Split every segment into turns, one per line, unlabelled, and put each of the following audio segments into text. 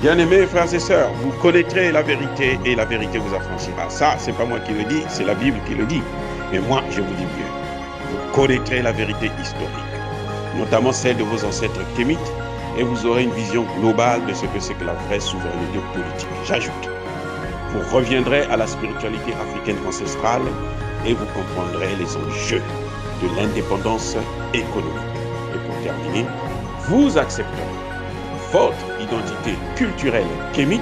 Bien-aimés frères et sœurs, vous connaîtrez la vérité et la vérité vous affranchira. Ça, c'est pas moi qui le dis, c'est la Bible qui le dit. Mais moi, je vous dis mieux. Vous connaîtrez la vérité historique, notamment celle de vos ancêtres kémites, et vous aurez une vision globale de ce que c'est que la vraie souveraineté politique. J'ajoute, vous reviendrez à la spiritualité africaine ancestrale et vous comprendrez les enjeux de l'indépendance économique. Et pour terminer, vous accepterez votre identité culturelle kémite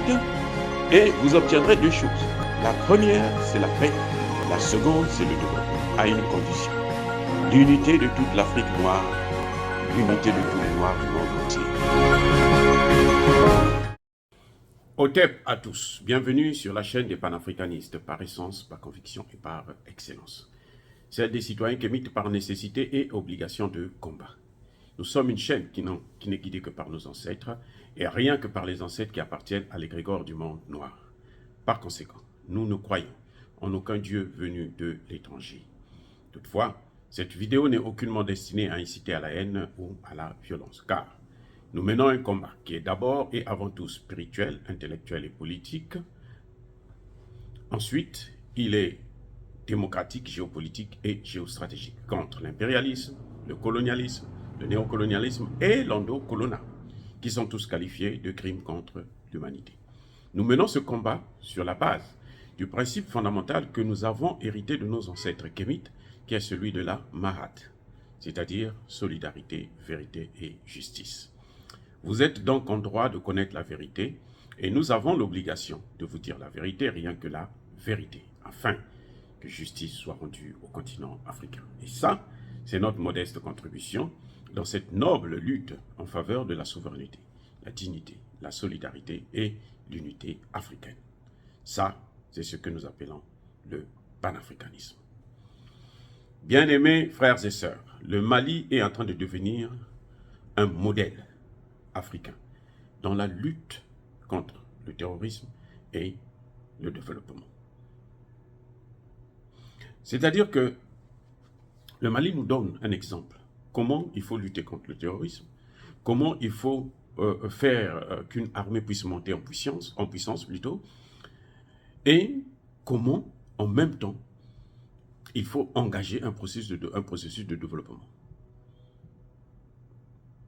et vous obtiendrez deux choses. La première, c'est la paix. La seconde, c'est le développement, à une condition. L'unité de toute l'Afrique noire, l'unité de tous les Noirs du monde entier. Otep à tous, bienvenue sur la chaîne des panafricanistes, par essence, par conviction et par excellence. Celle des citoyens kémites par nécessité et obligation de combat. Nous sommes une chaîne qui n'est guidée que par nos ancêtres, et rien que par les ancêtres qui appartiennent à l'égrégore du monde noir. Par conséquent, nous ne croyons en aucun Dieu venu de l'étranger. Toutefois, cette vidéo n'est aucunement destinée à inciter à la haine ou à la violence, car nous menons un combat qui est d'abord et avant tout spirituel, intellectuel et politique. Ensuite, il est démocratique, géopolitique et géostratégique contre l'impérialisme, le colonialisme, le néocolonialisme et l'endocolonat, qui sont tous qualifiés de crimes contre l'humanité. Nous menons ce combat sur la base du principe fondamental que nous avons hérité de nos ancêtres kémites, qui est celui de la Mahat, c'est-à-dire solidarité, vérité et justice. Vous êtes donc en droit de connaître la vérité, et nous avons l'obligation de vous dire la vérité, rien que la vérité, afin que justice soit rendue au continent africain. Et ça, c'est notre modeste contribution dans cette noble lutte en faveur de la souveraineté, la dignité, la solidarité et l'unité africaine. Ça, c'est ce que nous appelons le panafricanisme. Bien-aimés frères et sœurs, le Mali est en train de devenir un modèle africain dans la lutte contre le terrorisme et le développement. C'est-à-dire que le Mali nous donne un exemple. Comment il faut lutter contre le terrorisme, comment il faut faire qu'une armée puisse monter en puissance plutôt, et comment, en même temps, il faut engager un processus de développement.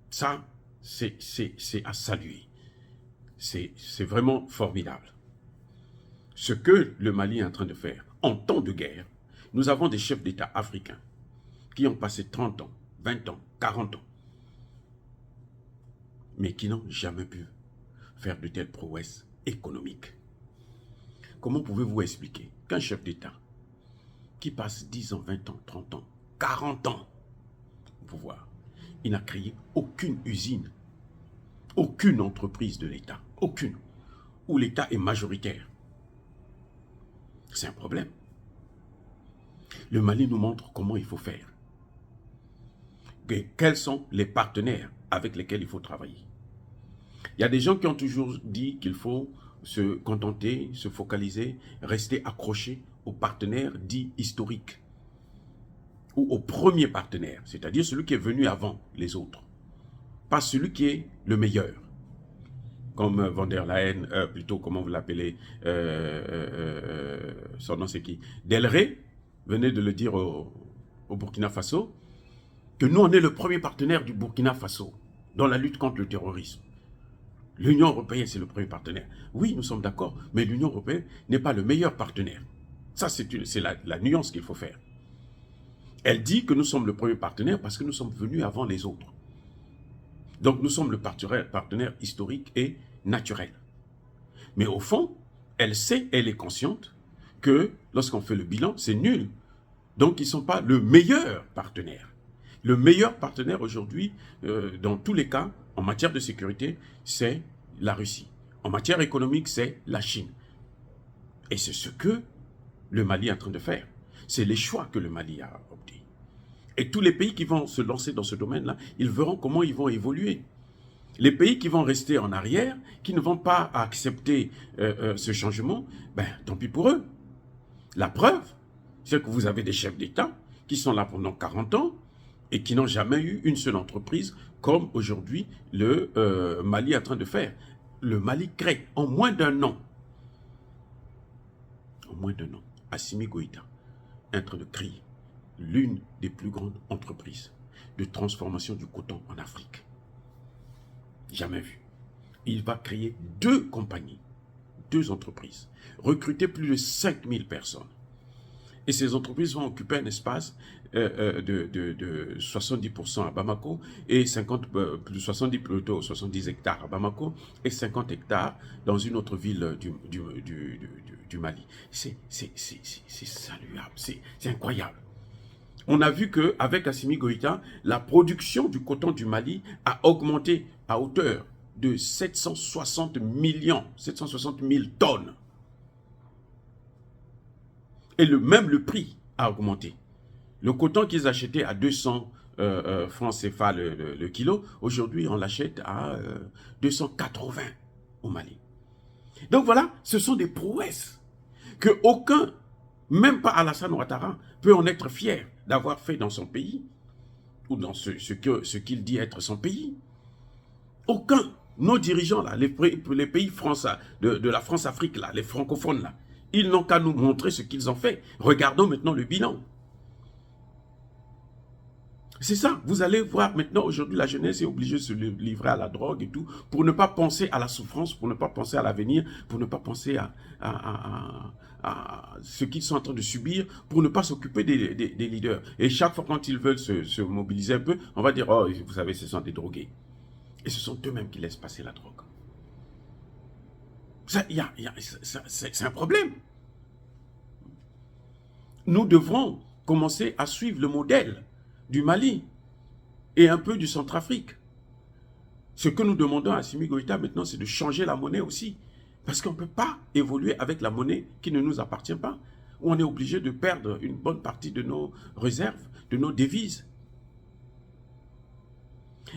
Ça, c'est à saluer. C'est vraiment formidable. Ce que le Mali est en train de faire en temps de guerre, nous avons des chefs d'État africains qui ont passé 30 ans, 20 ans, 40 ans, mais qui n'ont jamais pu faire de telles prouesses économiques. Comment pouvez-vous expliquer qu'un chef d'État qui passe 10 ans, 20 ans, 30 ans, 40 ans au pouvoir, il n'a créé aucune usine, aucune entreprise de l'État, aucune, où l'État est majoritaire? C'est un problème. Le Mali nous montre comment il faut faire. Quels sont les partenaires avec lesquels il faut travailler. Il y a des gens qui ont toujours dit qu'il faut se contenter, se focaliser, rester accroché aux partenaires dits historiques ou au premier partenaire, c'est-à-dire celui qui est venu avant les autres, pas celui qui est le meilleur. Comme Van der Leyen, plutôt comment vous l'appelez, son nom c'est qui? Del Rey venait de le dire au Burkina Faso, que nous, on est le premier partenaire du Burkina Faso dans la lutte contre le terrorisme. L'Union européenne, c'est le premier partenaire. Oui, nous sommes d'accord, mais l'Union européenne n'est pas le meilleur partenaire. Ça, c'est la nuance qu'il faut faire. Elle dit que nous sommes le premier partenaire parce que nous sommes venus avant les autres. Donc, nous sommes le partenaire historique et naturel. Mais au fond, elle sait, elle est consciente que lorsqu'on fait le bilan, c'est nul. Donc, ils ne sont pas le meilleur partenaire. Le meilleur partenaire aujourd'hui, dans tous les cas, en matière de sécurité, c'est la Russie. En matière économique, c'est la Chine. Et c'est ce que le Mali est en train de faire. C'est les choix que le Mali a optés. Et tous les pays qui vont se lancer dans ce domaine-là, ils verront comment ils vont évoluer. Les pays qui vont rester en arrière, qui ne vont pas accepter ce changement, ben, tant pis pour eux. La preuve, c'est que vous avez des chefs d'État qui sont là pendant 40 ans, et qui n'ont jamais eu une seule entreprise comme aujourd'hui le Mali est en train de faire. le Mali crée en moins d'un an, Assimi Goïta est en train de créer l'une des plus grandes entreprises de transformation du coton en Afrique. Jamais vu. Il va créer 2 compagnies, 2 entreprises, recruter plus de 5000 personnes. Et ces entreprises vont occuper un espace de 70% à Bamako et 70 hectares à Bamako et 50 hectares dans une autre ville du Mali. C'est saluable, c'est incroyable. On a vu qu'avec Assimi Goïta, la production du coton du Mali a augmenté à hauteur de 760 000 tonnes. Et le prix a augmenté. Le coton qu'ils achetaient à 200 francs CFA le kilo, aujourd'hui on l'achète à 280 au Mali. Donc voilà, ce sont des prouesses que aucun, même pas Alassane Ouattara, peut en être fier d'avoir fait dans son pays, ou dans ce qu'il dit être son pays. Aucun, nos dirigeants, là, les pays français, de la France-Afrique, là, les francophones, là, ils n'ont qu'à nous montrer ce qu'ils ont fait. Regardons maintenant le bilan. C'est ça, vous allez voir maintenant, aujourd'hui, la jeunesse est obligée de se livrer à la drogue et tout, pour ne pas penser à la souffrance, pour ne pas penser à l'avenir, pour ne pas penser à ce qu'ils sont en train de subir, pour ne pas s'occuper des leaders. Et chaque fois quand ils veulent se mobiliser un peu, on va dire, oh, vous savez, ce sont des drogués. Et ce sont eux-mêmes qui laissent passer la drogue. C'est un problème. Nous devrons commencer à suivre le modèle du Mali et un peu du Centrafrique. Ce que nous demandons à Assimi Goïta maintenant, c'est de changer la monnaie aussi. Parce qu'on ne peut pas évoluer avec la monnaie qui ne nous appartient pas, où on est obligé de perdre une bonne partie de nos réserves, de nos devises.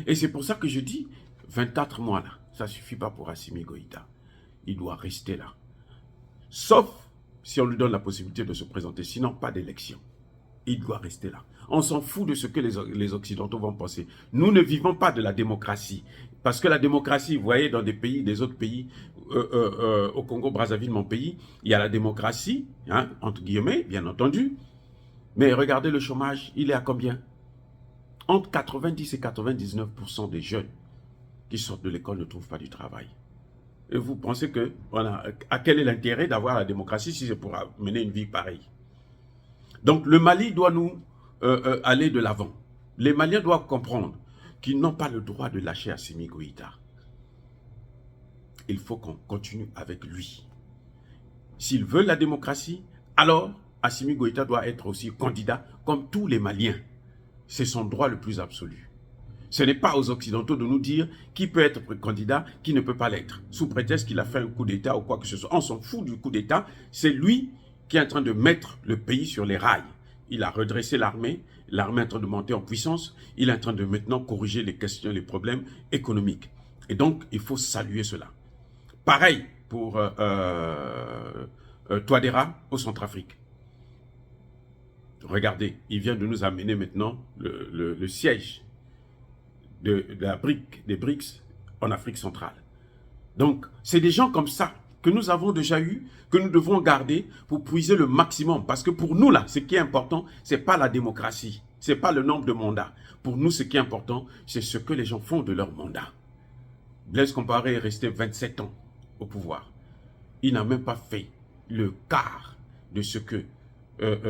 Et c'est pour ça que je dis, 24 mois là, ça ne suffit pas pour Assimi Goïta. Il doit rester là. Sauf si on lui donne la possibilité de se présenter, sinon pas d'élection. Il doit rester là. On s'en fout de ce que les Occidentaux vont penser. Nous ne vivons pas de la démocratie. Parce que la démocratie, vous voyez, dans des autres pays, au Congo-Brazzaville, mon pays, il y a la démocratie, hein, entre guillemets, bien entendu. Mais regardez le chômage, il est à combien? Entre 90 et 99% des jeunes qui sortent de l'école ne trouvent pas du travail. Et vous pensez que, voilà, à quel est l'intérêt d'avoir la démocratie si c'est pour mener une vie pareille? Donc le Mali doit nous aller de l'avant. Les Maliens doivent comprendre qu'ils n'ont pas le droit de lâcher Assimi Goïta. Il faut qu'on continue avec lui. S'ils veulent la démocratie, alors Assimi Goïta doit être aussi candidat comme tous les Maliens. C'est son droit le plus absolu. Ce n'est pas aux Occidentaux de nous dire qui peut être candidat, qui ne peut pas l'être, sous prétexte qu'il a fait un coup d'État ou quoi que ce soit. On s'en fout du coup d'État, c'est lui qui est en train de mettre le pays sur les rails. Il a redressé l'armée est en train de monter en puissance, il est en train de maintenant corriger les questions, les problèmes économiques. Et donc, il faut saluer cela. Pareil pour Touadéra au Centrafrique. Regardez, il vient de nous amener maintenant le siège des BRICS en Afrique centrale. Donc, c'est des gens comme ça que nous avons déjà eu, que nous devons garder pour puiser le maximum. Parce que pour nous, là, ce qui est important, ce n'est pas la démocratie, ce n'est pas le nombre de mandats. Pour nous, ce qui est important, c'est ce que les gens font de leur mandat. Blaise Compaoré est resté 27 ans au pouvoir. Il n'a même pas fait le quart de ce que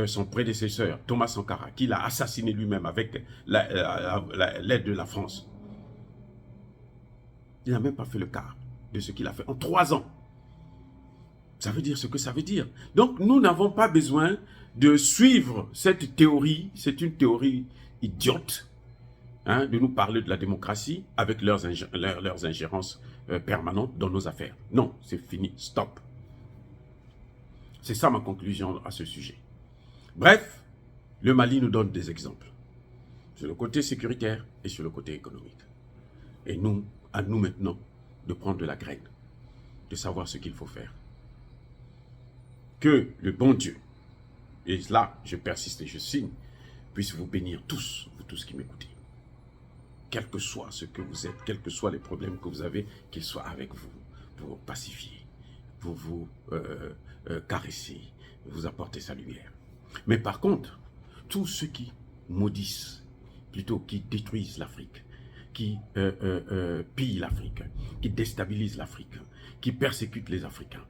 son prédécesseur, Thomas Sankara, qu'il a assassiné lui-même avec l'aide de la France. Il n'a même pas fait le quart de ce qu'il a fait en 3 ans. Ça veut dire ce que ça veut dire. Donc, nous n'avons pas besoin de suivre cette théorie. C'est une théorie idiote, hein, de nous parler de la démocratie avec leurs ingérences permanentes dans nos affaires. Non, c'est fini. Stop. C'est ça ma conclusion à ce sujet. Bref, le Mali nous donne des exemples sur le côté sécuritaire et sur le côté économique. Et nous, à nous maintenant de prendre de la graine, de savoir ce qu'il faut faire. Que le bon Dieu, et là je persiste et je signe, puisse vous bénir tous, vous tous qui m'écoutez. Quel que soit ce que vous êtes, quels que soient les problèmes que vous avez, qu'ils soient avec vous. pour pacifier, pour vous caresser, vous apporter sa lumière. Mais par contre, tous ceux qui maudissent, plutôt qui détruisent l'Afrique, qui pillent l'Afrique, qui déstabilisent l'Afrique, qui persécutent les Africains,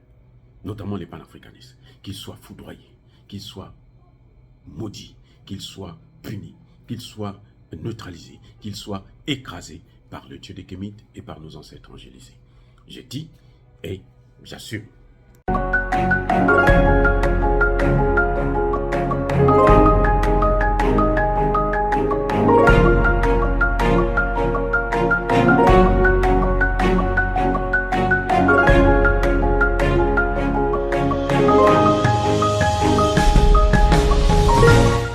notamment les panafricanistes, qu'ils soient foudroyés, qu'ils soient maudits, qu'ils soient punis, qu'ils soient neutralisés, qu'ils soient écrasés par le Dieu des Kémites et par nos ancêtres angélisés. Je dis et j'assume.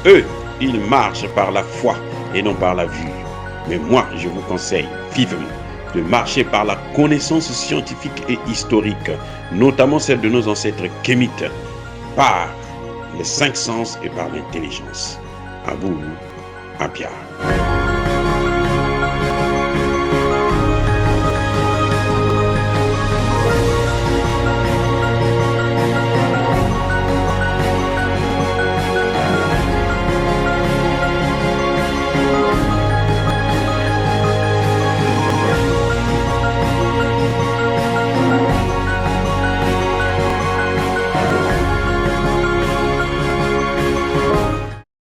Eux, ils marchent par la foi et non par la vue. Mais moi, je vous conseille vivement de marcher par la connaissance scientifique et historique, notamment celle de nos ancêtres kémites, par les 5 sens et par l'intelligence. Abou Abia.